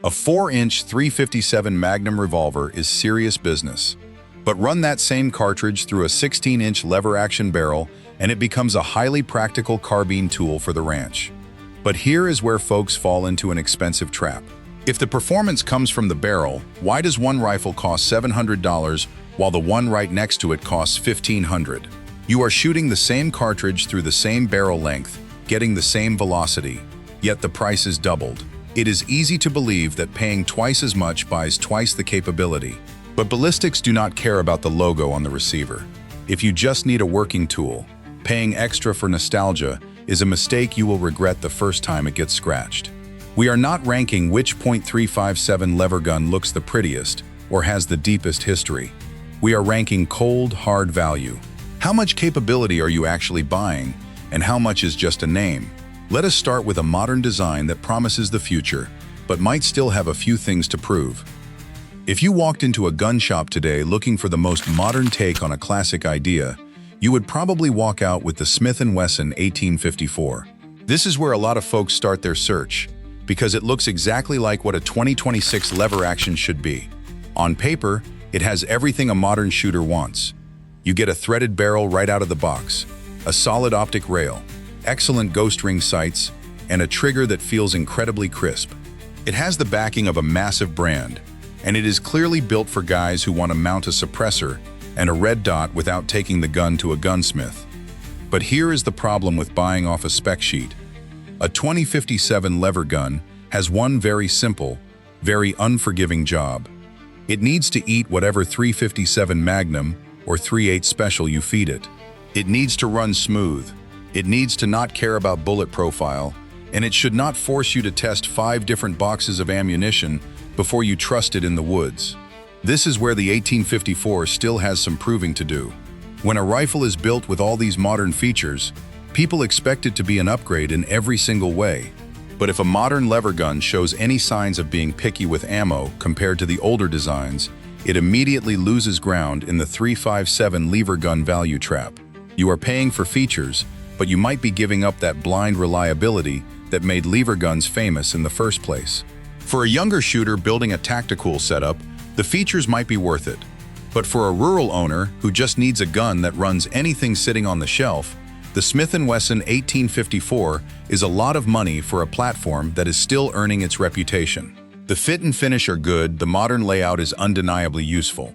A 4-inch 357 Magnum revolver is serious business. But run that same cartridge through a 16-inch lever-action barrel and it becomes a highly practical carbine tool for the ranch. But here is where folks fall into an expensive trap. If the performance comes from the barrel, why does one rifle cost $700 while the one right next to it costs $1,500? You are shooting the same cartridge through the same barrel length, getting the same velocity, yet the price is doubled. It is easy to believe that paying twice as much buys twice the capability. But ballistics do not care about the logo on the receiver. If you just need a working tool, paying extra for nostalgia is a mistake you will regret the first time it gets scratched. We are not ranking which .357 lever gun looks the prettiest or has the deepest history. We are ranking cold, hard value. How much capability are you actually buying, and how much is just a name? Let us start with a modern design that promises the future, but might still have a few things to prove. If you walked into a gun shop today looking for the most modern take on a classic idea, you would probably walk out with the Smith Wesson 1854. This is where a lot of folks start their search, because it looks exactly like what a 2026 lever action should be. On paper, it has everything a modern shooter wants. You get a threaded barrel right out of the box, a solid optic rail, excellent ghost ring sights, and a trigger that feels incredibly crisp. It has the backing of a massive brand, and it is clearly built for guys who want to mount a suppressor and a red dot without taking the gun to a gunsmith. But here is the problem with buying off a spec sheet. A 2057 lever gun has one very simple, very unforgiving job. It needs to eat whatever 357 Magnum or 3/8 Special you feed it. It needs to run smooth. It needs to not care about bullet profile, and it should not force you to test 5 different boxes of ammunition before you trust it in the woods. This is where the 1854 still has some proving to do. When a rifle is built with all these modern features, people expect it to be an upgrade in every single way. But if a modern lever gun shows any signs of being picky with ammo compared to the older designs, it immediately loses ground in the 357 lever gun value trap. You are paying for features, but you might be giving up that blind reliability that made lever guns famous in the first place. For a younger shooter building a tactical setup, the features might be worth it. But for a rural owner who just needs a gun that runs anything sitting on the shelf, the Smith & Wesson 1854 is a lot of money for a platform that is still earning its reputation. The fit and finish are good, the modern layout is undeniably useful,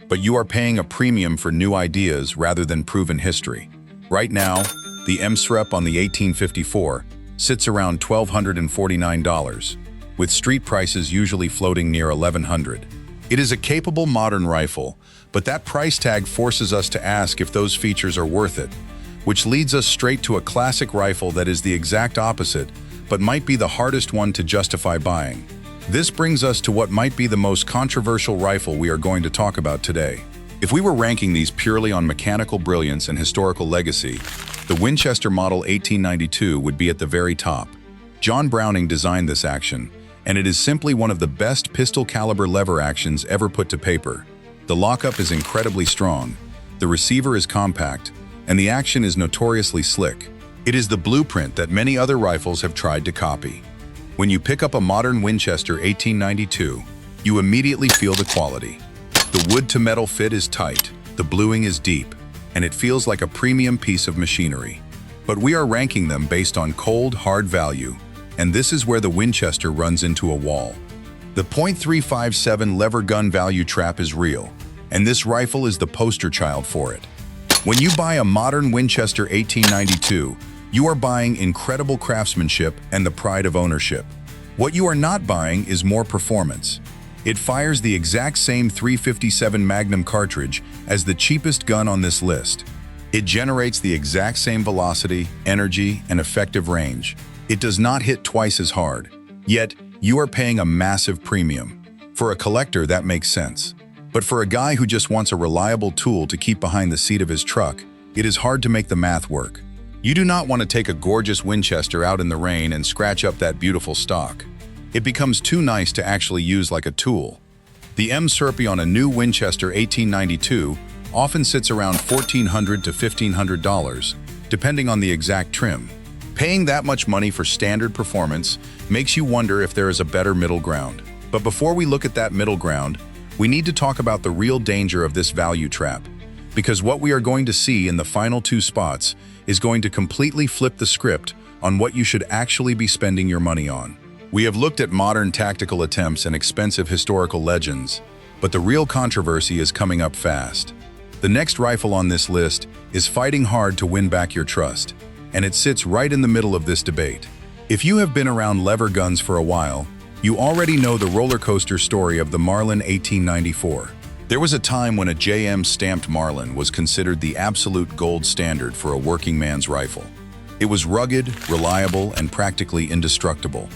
but you are paying a premium for new ideas rather than proven history. Right now, the MSRP on the 1854 sits around $1,249, with street prices usually floating near $1,100. It is a capable modern rifle, but that price tag forces us to ask if those features are worth it, which leads us straight to a classic rifle that is the exact opposite, but might be the hardest one to justify buying. This brings us to what might be the most controversial rifle we are going to talk about today. If we were ranking these purely on mechanical brilliance and historical legacy, the Winchester Model 1892 would be at the very top. John Browning designed this action, and it is simply one of the best pistol-caliber lever actions ever put to paper. The lockup is incredibly strong, the receiver is compact, and the action is notoriously slick. It is the blueprint that many other rifles have tried to copy. When you pick up a modern Winchester 1892, you immediately feel the quality. The wood-to-metal fit is tight, the bluing is deep, and it feels like a premium piece of machinery. But we are ranking them based on cold, hard value, and this is where the Winchester runs into a wall. The .357 lever gun value trap is real, and this rifle is the poster child for it. When you buy a modern Winchester 1892, you are buying incredible craftsmanship and the pride of ownership. What you are not buying is more performance. It fires the exact same 357 Magnum cartridge as the cheapest gun on this list. It generates the exact same velocity, energy, and effective range. It does not hit twice as hard. Yet, you are paying a massive premium. For a collector, that makes sense. But for a guy who just wants a reliable tool to keep behind the seat of his truck, it is hard to make the math work. You do not want to take a gorgeous Winchester out in the rain and scratch up that beautiful stock. It becomes too nice to actually use like a tool. The MSRP on a new Winchester 1892 often sits around $1,400 to $1,500, depending on the exact trim. Paying that much money for standard performance makes you wonder if there is a better middle ground. But before we look at that middle ground, we need to talk about the real danger of this value trap, because what we are going to see in the final two spots is going to completely flip the script on what you should actually be spending your money on. We have looked at modern tactical attempts and expensive historical legends, but the real controversy is coming up fast. The next rifle on this list is fighting hard to win back your trust, and it sits right in the middle of this debate. If you have been around lever guns for a while, you already know the roller coaster story of the Marlin 1894. There was a time when a JM stamped Marlin was considered the absolute gold standard for a working man's rifle. It was rugged, reliable, and practically indestructible.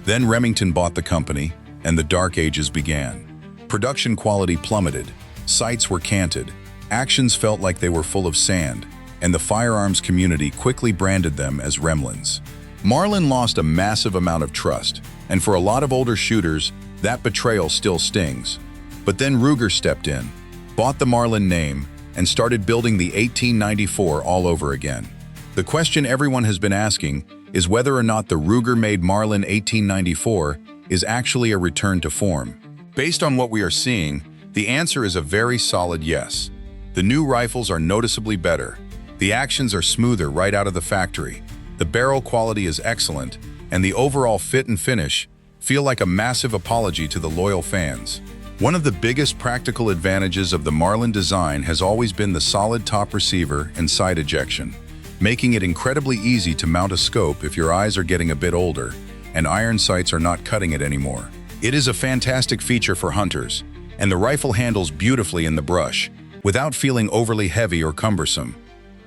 Then Remington bought the company, and the dark ages began. Production quality plummeted, sights were canted, actions felt like they were full of sand, and the firearms community quickly branded them as Remlins. Marlin lost a massive amount of trust, and for a lot of older shooters, that betrayal still stings. But then Ruger stepped in, bought the Marlin name, and started building the 1894 all over again. The question everyone has been asking is whether or not the Ruger-made Marlin 1894 is actually a return to form. Based on what we are seeing, the answer is a very solid yes. The new rifles are noticeably better. The actions are smoother right out of the factory. The barrel quality is excellent, and the overall fit and finish feel like a massive apology to the loyal fans. One of the biggest practical advantages of the Marlin design has always been the solid top receiver and side ejection, making it incredibly easy to mount a scope if your eyes are getting a bit older and iron sights are not cutting it anymore. It is a fantastic feature for hunters, and the rifle handles beautifully in the brush, without feeling overly heavy or cumbersome.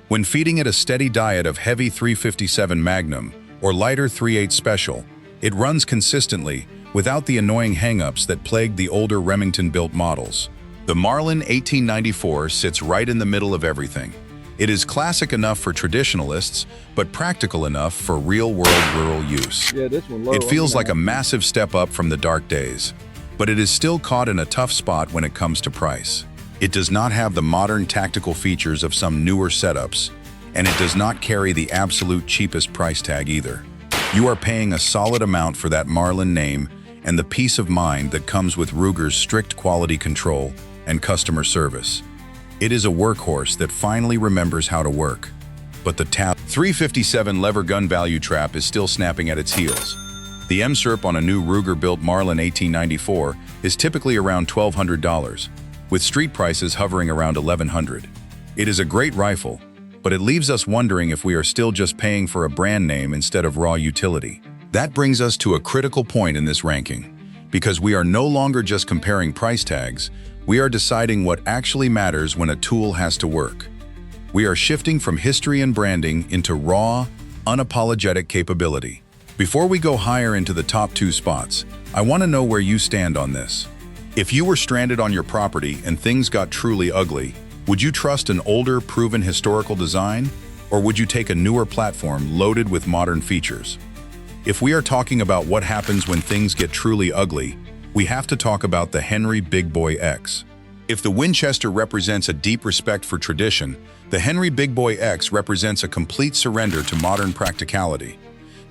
When feeding it a steady diet of heavy 357 Magnum or lighter 3/8 Special, it runs consistently without the annoying hang-ups that plagued the older Remington-built models. The Marlin 1894 sits right in the middle of everything. It is classic enough for traditionalists, but practical enough for real-world rural use. Yeah, this one low. It feels like a massive step up from the dark days, but it is still caught in a tough spot when it comes to price. It does not have the modern tactical features of some newer setups, and it does not carry the absolute cheapest price tag either. You are paying a solid amount for that Marlin name and the peace of mind that comes with Ruger's strict quality control and customer service. It is a workhorse that finally remembers how to work. But the 357 lever gun value trap is still snapping at its heels. The MSRP on a new Ruger-built Marlin 1894 is typically around $1,200, with street prices hovering around $1,100. It is a great rifle, but it leaves us wondering if we are still just paying for a brand name instead of raw utility. That brings us to a critical point in this ranking, because we are no longer just comparing price tags, we are deciding what actually matters when a tool has to work. We are shifting from history and branding into raw, unapologetic capability. Before we go higher into the top two spots, I want to know where you stand on this. If you were stranded on your property and things got truly ugly, would you trust an older, proven historical design, or would you take a newer platform loaded with modern features? If we are talking about what happens when things get truly ugly, we have to talk about the Henry Big Boy X. If the Winchester represents a deep respect for tradition, the Henry Big Boy X represents a complete surrender to modern practicality.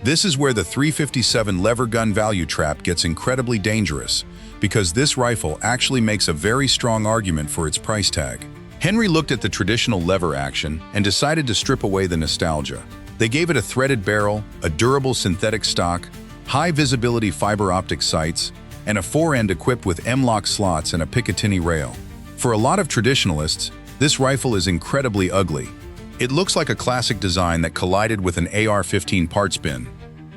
This is where the 357 lever gun value trap gets incredibly dangerous, because this rifle actually makes a very strong argument for its price tag. Henry looked at the traditional lever action and decided to strip away the nostalgia. They gave it a threaded barrel, a durable synthetic stock, high-visibility fiber optic sights, and a fore-end equipped with M-LOK slots and a Picatinny rail. For a lot of traditionalists, this rifle is incredibly ugly. It looks like a classic design that collided with an AR-15 parts bin.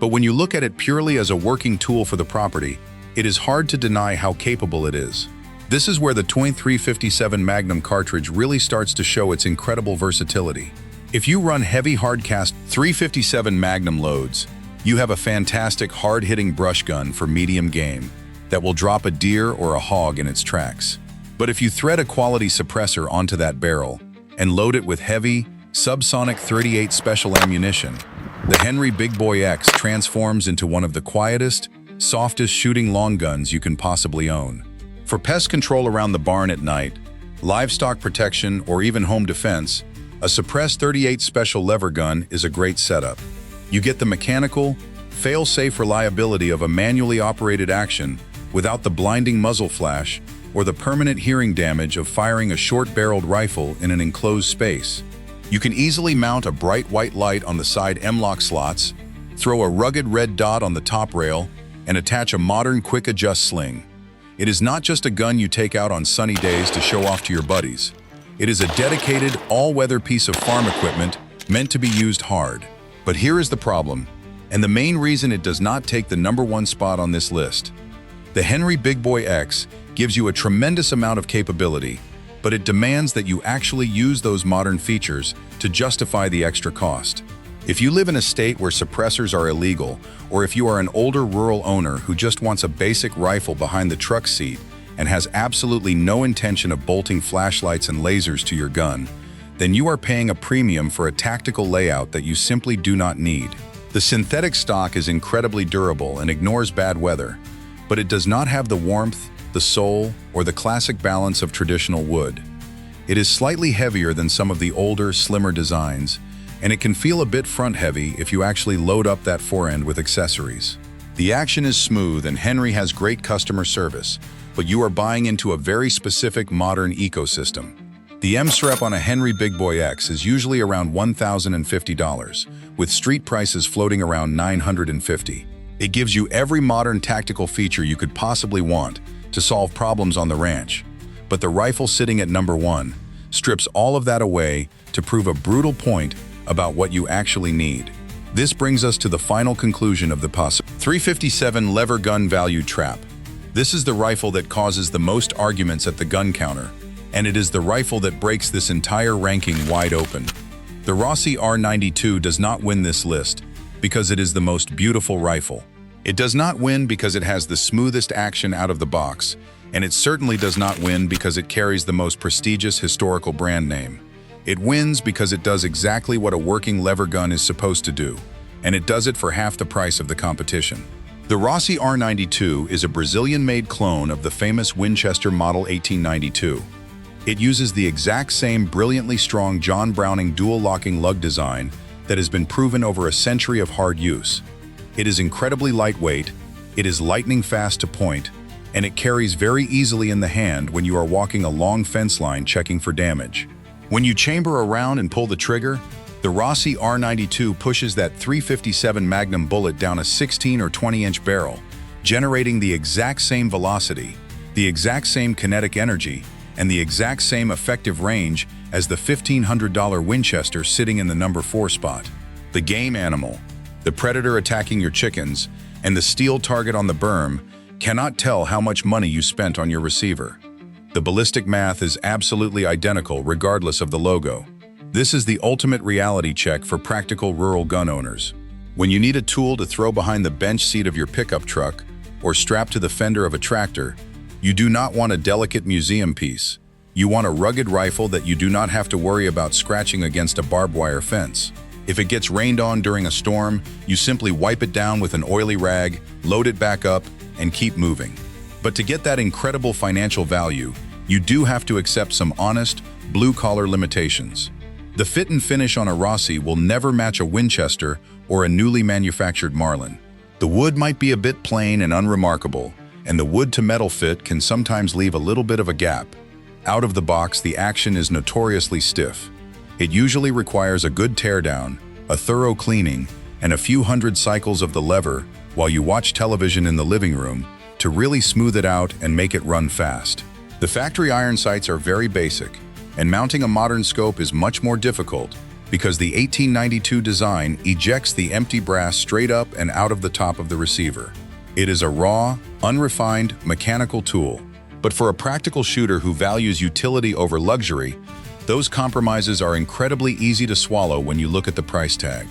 But when you look at it purely as a working tool for the property, it is hard to deny how capable it is. This is where the .357 Magnum cartridge really starts to show its incredible versatility. If you run heavy hardcast 357 Magnum loads, you have a fantastic hard-hitting brush gun for medium game that will drop a deer or a hog in its tracks. But if you thread a quality suppressor onto that barrel and load it with heavy, subsonic .38 Special ammunition, the Henry Big Boy X transforms into one of the quietest, softest shooting long guns you can possibly own. For pest control around the barn at night, livestock protection, or even home defense, a suppressed .38 Special lever gun is a great setup. You get the mechanical, fail-safe reliability of a manually operated action without the blinding muzzle flash or the permanent hearing damage of firing a short-barreled rifle in an enclosed space. You can easily mount a bright white light on the side M-lock slots, throw a rugged red dot on the top rail, and attach a modern quick-adjust sling. It is not just a gun you take out on sunny days to show off to your buddies. It is a dedicated, all-weather piece of farm equipment meant to be used hard. But here is the problem, and the main reason it does not take the #1 spot on this list. The Henry Big Boy X gives you a tremendous amount of capability, but it demands that you actually use those modern features to justify the extra cost. If you live in a state where suppressors are illegal, or if you are an older rural owner who just wants a basic rifle behind the truck seat and has absolutely no intention of bolting flashlights and lasers to your gun, then you are paying a premium for a tactical layout that you simply do not need. The synthetic stock is incredibly durable and ignores bad weather, but it does not have the warmth, the soul, or the classic balance of traditional wood. It is slightly heavier than some of the older, slimmer designs, and it can feel a bit front-heavy if you actually load up that forend with accessories. The action is smooth and Henry has great customer service, but you are buying into a very specific modern ecosystem. The MSRP on a Henry Big Boy X is usually around $1,050, with street prices floating around $950. It gives you every modern tactical feature you could possibly want to solve problems on the ranch, but the rifle sitting at #1 strips all of that away to prove a brutal point about what you actually need. This brings us to the final conclusion of the possible 357 lever gun value trap. This is the rifle that causes the most arguments at the gun counter, and it is the rifle that breaks this entire ranking wide open. The Rossi R92 does not win this list because it is the most beautiful rifle. It does not win because it has the smoothest action out of the box, and it certainly does not win because it carries the most prestigious historical brand name. It wins because it does exactly what a working lever gun is supposed to do, and it does it for half the price of the competition. The Rossi R92 is a Brazilian-made clone of the famous Winchester Model 1892. It uses the exact same brilliantly strong John Browning dual-locking lug design that has been proven over a century of hard use. It is incredibly lightweight, it is lightning fast to point, and it carries very easily in the hand when you are walking a long fence line checking for damage. When you chamber around and pull the trigger, the Rossi R92 pushes that .357 Magnum bullet down a 16 or 20-inch barrel, generating the exact same velocity, the exact same kinetic energy, and the exact same effective range as the $1,500 Winchester sitting in the #4 spot. The game animal, the predator attacking your chickens, and the steel target on the berm cannot tell how much money you spent on your receiver. The ballistic math is absolutely identical regardless of the logo. This is the ultimate reality check for practical rural gun owners. When you need a tool to throw behind the bench seat of your pickup truck or strap to the fender of a tractor, you do not want a delicate museum piece. You want a rugged rifle that you do not have to worry about scratching against a barbed wire fence. If it gets rained on during a storm, you simply wipe it down with an oily rag, load it back up, and keep moving. But to get that incredible financial value, you do have to accept some honest, blue-collar limitations. The fit and finish on a Rossi will never match a Winchester or a newly manufactured Marlin. The wood might be a bit plain and unremarkable, and the wood-to-metal fit can sometimes leave a little bit of a gap. Out of the box, the action is notoriously stiff. It usually requires a good teardown, a thorough cleaning, and a few hundred cycles of the lever while you watch television in the living room to really smooth it out and make it run fast. The factory iron sights are very basic, and mounting a modern scope is much more difficult because the 1892 design ejects the empty brass straight up and out of the top of the receiver. It is a raw, unrefined, mechanical tool. But for a practical shooter who values utility over luxury, those compromises are incredibly easy to swallow when you look at the price tag.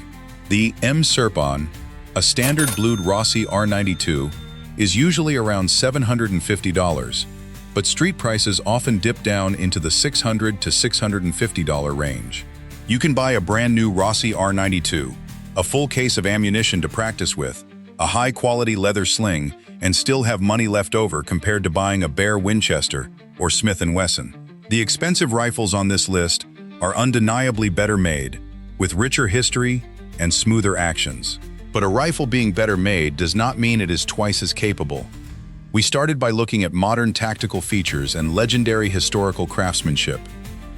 The MSRP, a standard blued Rossi R92, is usually around $750, but street prices often dip down into the $600 to $650 range. You can buy a brand new Rossi R92, a full case of ammunition to practice with, a high-quality leather sling, and still have money left over compared to buying a bare Winchester or Smith Wesson. The expensive rifles on this list are undeniably better made, with richer history and smoother actions. But a rifle being better made does not mean it is twice as capable. We started by looking at modern tactical features and legendary historical craftsmanship.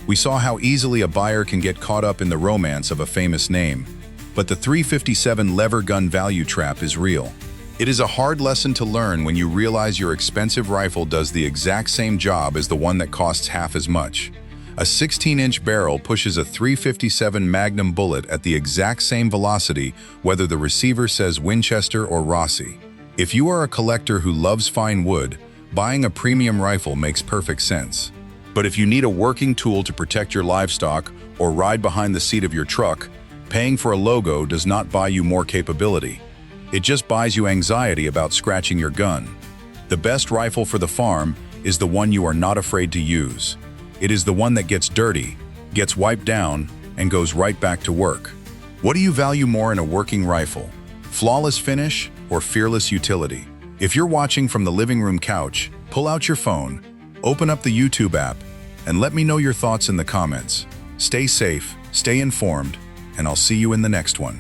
We saw how easily a buyer can get caught up in the romance of a famous name. But the 357 lever gun value trap is real. It is a hard lesson to learn when you realize your expensive rifle does the exact same job as the one that costs half as much. A 16-inch barrel pushes a 357 Magnum bullet at the exact same velocity whether the receiver says Winchester or Rossi. If you are a collector who loves fine wood, buying a premium rifle makes perfect sense. But if you need a working tool to protect your livestock or ride behind the seat of your truck, paying for a logo does not buy you more capability. It just buys you anxiety about scratching your gun. The best rifle for the farm is the one you are not afraid to use. It is the one that gets dirty, gets wiped down, and goes right back to work. What do you value more in a working rifle? Flawless finish or fearless utility? If you're watching from the living room couch, pull out your phone, open up the YouTube app, and let me know your thoughts in the comments. Stay safe, stay informed, and I'll see you in the next one.